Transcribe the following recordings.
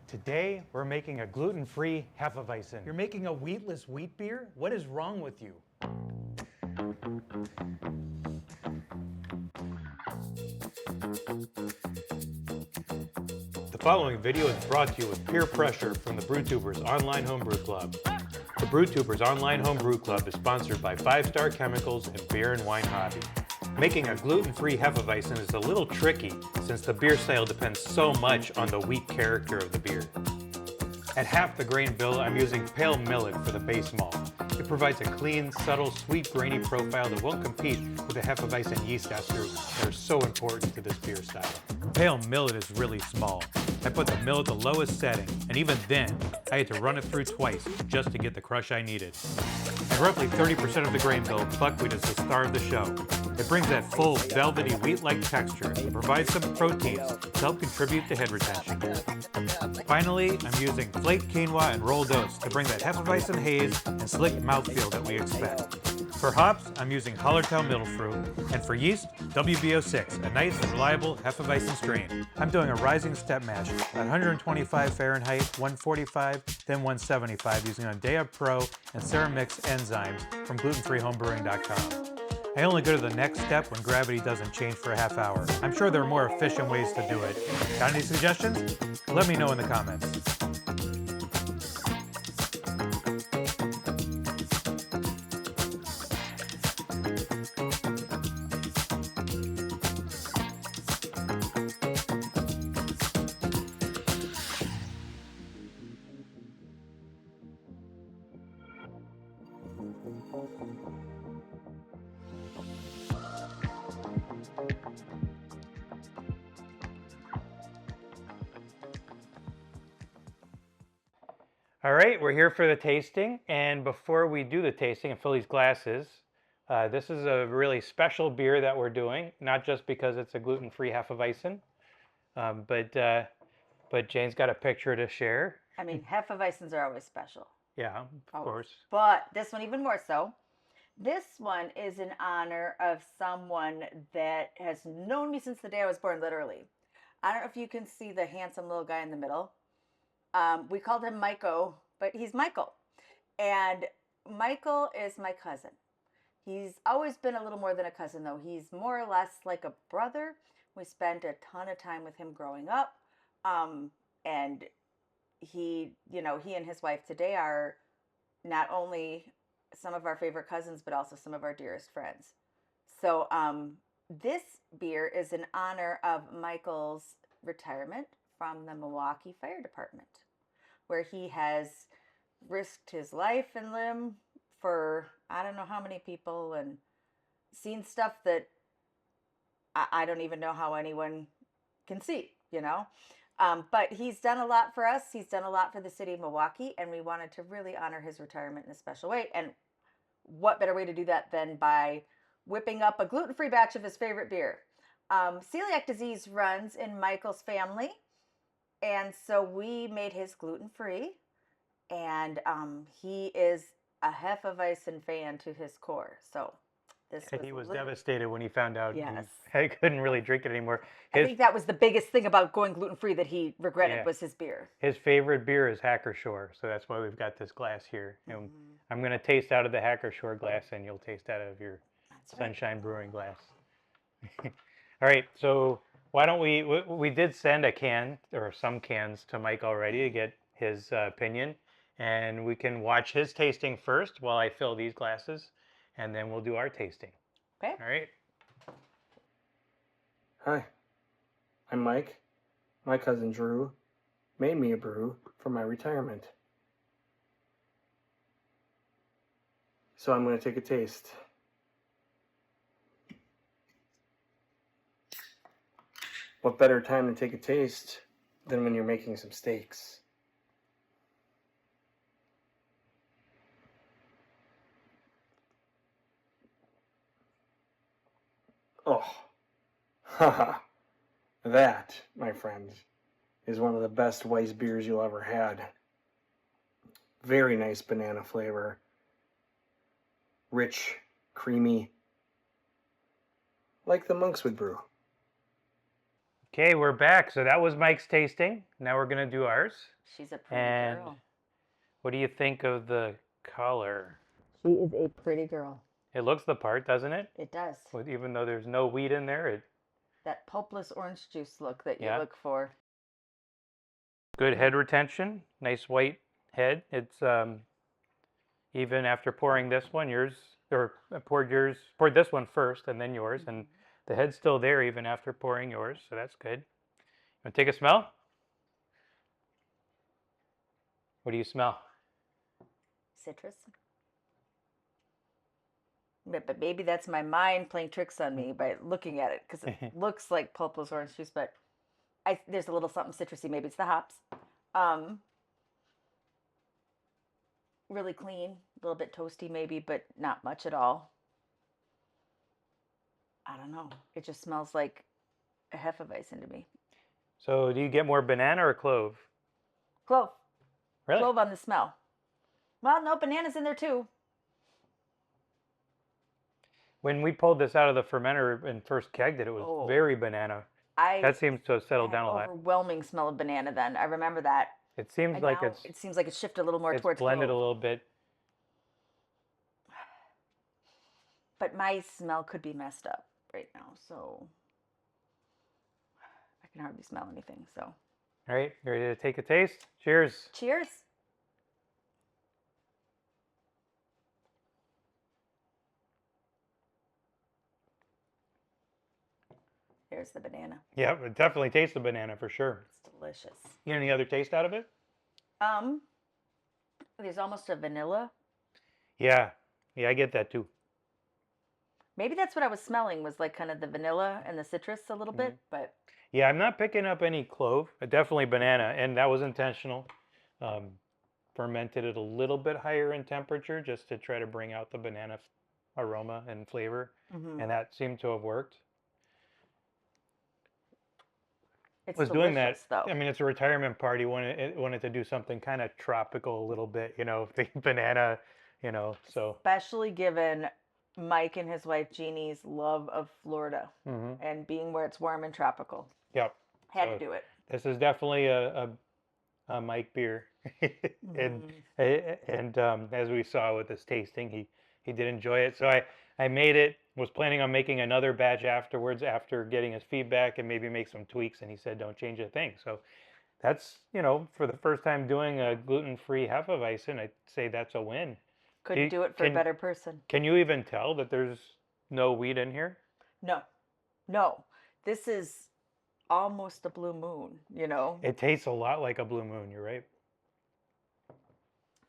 Today, we're making a gluten-free Hefeweizen. You're making a wheatless wheat beer? What is wrong with you? The following video is brought to you with peer pressure from the BrewTubers Online Homebrew Club. The BrewTubers Online Homebrew Club is sponsored by 5 Star Chemicals and Beer and Wine Hobby. Making a gluten-free Hefeweizen is a little tricky since the beer style depends so much on the wheat character of the beer. At half the grain bill, I'm using pale millet for the base malt. It provides a clean, subtle, sweet, grainy profile that won't compete with the Hefeweizen yeast esters that are so important to this beer style. Pale millet is really small. I put the mill at the lowest setting, and even then, I had to run it through twice just to get the crush I needed. At roughly 30% of the grain bill, buckwheat is the star of the show. It brings that full, velvety, wheat-like texture and provides some proteins to help contribute to head retention. Finally, I'm using flaked quinoa and rolled oats to bring that Hefeweizen haze and slick mouthfeel that we expect. For hops, I'm using Hallertau mittelfrüh, and for yeast, WBO6, a nice and reliable Hefeweizen strain. I'm doing a rising step mash at 125 Fahrenheit, 145, then 175 using Ondea Pro and Ceremex Enzymes from glutenfreehomebrewing.com. I only go to the next step when gravity doesn't change for a half hour. I'm sure there are more efficient ways to do it. Got any suggestions? Let me know in the comments. All right, we're here for the tasting, and before we do the tasting and fill these glasses, this is a really special beer that we're doing, not just because it's a gluten-free Hefeweizen, but Jane's got a picture to share. I mean, Hefeweizens are always special. Yeah, of course. But this one even more so. This one is in honor of someone that has known me since the day I was born, literally. I don't know if you can see the handsome little guy in the middle. We called him Michael, but he's Michael. And Michael is my cousin. He's always been a little more than a cousin, though. He's more or less like a brother. We spent a ton of time with him growing up. And he and his wife today are not only some of our favorite cousins, but also some of our dearest friends. So this beer is in honor of Michael's retirement from the Milwaukee Fire Department, where he has risked his life and limb for I don't know how many people and seen stuff that I don't even know how anyone can see, But he's done a lot for us. He's done a lot for the city of Milwaukee, and we wanted to really honor his retirement in a special way. And what better way to do that than by whipping up a gluten-free batch of his favorite beer? Celiac disease runs in Michael's family. And so we made his gluten-free, and he is a Hefeweizen fan to his core. So He was devastated when he found out Yes. he couldn't really drink it anymore. I think that was the biggest thing about going gluten-free that he regretted was his beer. His favorite beer is Hackershore, so that's why we've got this glass here. And I'm going to taste out of the Hackershore glass, and you'll taste out of your Sunshine Brewing glass. All right, so why don't we did send a can or some cans to Mike already to get his opinion, and we can watch his tasting first while I fill these glasses, and then we'll do our tasting. Okay. All right. Hi, I'm Mike. My cousin Drew made me a brew for my retirement. So I'm going to take a taste. What better time to take a taste than when you're making some steaks? Oh, haha. That, my friend, is one of the best Weiss beers you'll ever had. Very nice banana flavor. Rich, creamy, like the monks would brew. Okay, we're back. So that was Mike's tasting. Now we're going to do ours. She's a pretty And girl. what do you think of the color? She is a pretty girl. It looks the part, doesn't it? It does. Even though there's no wheat in there, That pulpless orange juice look that you Yeah. look for. good head retention, nice white head. It's even after pouring this one, I poured this one first and then yours, and the head's still there even after pouring yours, so that's good. Want to take a smell? What do you smell? Citrus. But maybe that's my mind playing tricks on me by looking at it, because it looks like pulpless orange juice, but there's a little something citrusy. Maybe it's the hops. Really clean, a little bit toasty maybe, but not much at all. I don't know. It just smells like a Hefeweizen to me. So do you get more banana or clove? Clove. Really? Clove on the smell. Well, no, banana's in there too. When we pulled this out of the fermenter and first kegged it, it was very banana. That seems to have settled down a lot. Overwhelming smell of banana then. I remember that. It seems like it seems like it's shifted a little more towards blended clove. a little bit. But my smell could be messed up right now, so I can hardly smell anything. So, All right, you ready to take a taste? Cheers. cheers. There's the banana. Yeah, it definitely tastes the banana for sure. It's delicious. You get any other taste out of it? There's almost a vanilla. Yeah, I get that too. Maybe that's what I was smelling, was like kind of the vanilla and the citrus a little bit, but Yeah, I'm not picking up any clove. Definitely banana, and that was intentional. Fermented it a little bit higher in temperature just to try to bring out the banana aroma and flavor, and that seemed to have worked. it's Was delicious, doing that. though. I mean, it's a retirement party. Wanted to do something kind of tropical a little bit, the banana, So Especially given Mike and his wife Jeannie's love of Florida mhm. and being where it's warm and tropical. Yep. Had So to do it. this is definitely a Mike beer, and as we saw with this tasting, he did enjoy it. So I made it. Was planning on making another batch afterwards after getting his feedback and maybe make some tweaks, and he said don't change a thing. So that's for the first time doing a gluten-free Hefeweizen, I'd say that's a win. Couldn't do it for a better person. Can you even tell that there's no wheat in here? No. This is almost a blue moon, It tastes a lot like a blue moon. You're right.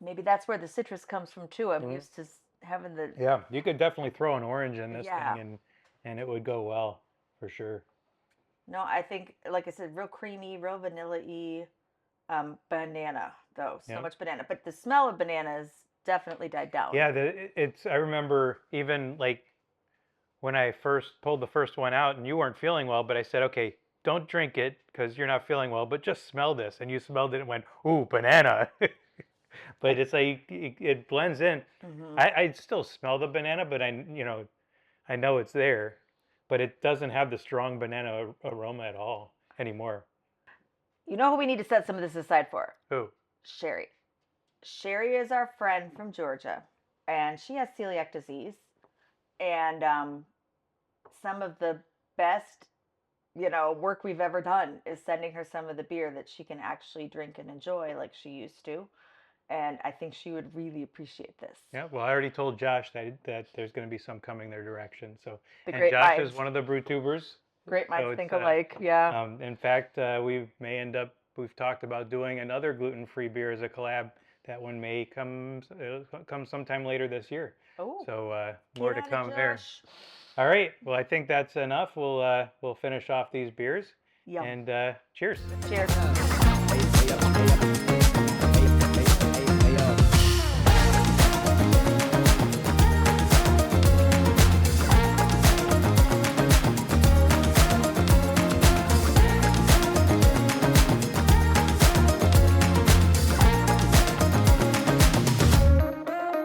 Maybe that's where the citrus comes from too. I'm used to having the Yeah, you could definitely throw an orange in this Yeah. thing and it would go well for sure. No, I think, like I said, real creamy, real vanilla-y, banana though. So Yeah. much banana, but the smell of bananas definitely died down. Yeah, I remember even like when I first pulled the first one out and you weren't feeling well, but I said, okay, don't drink it because you're not feeling well, but just smell this. And you smelled it and went, ooh, banana. But it's like it blends in. I still smell the banana, but I know it's there, but it doesn't have the strong banana aroma at all anymore. You know who we need to set some of this aside for? Who? Sherry. Sherry is our friend from Georgia, and she has celiac disease. And some of the best, work we've ever done is sending her some of the beer that she can actually drink and enjoy like she used to. And I think she would really appreciate this. Yeah, well, I already told Josh that there's going to be some coming their direction. So, The and great Josh minds. is one of the brew tubers. Great minds So think it's, alike. Yeah. In fact, we've talked about doing another gluten-free beer as a collab. That one may come sometime later this year. Oh. So more to Get on it, come there. Josh. All right. Well, I think that's enough. We'll finish off these beers. Yum. And cheers. Cheers.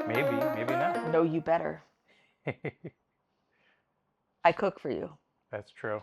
Maybe not. No, you better. I cook for you. That's true.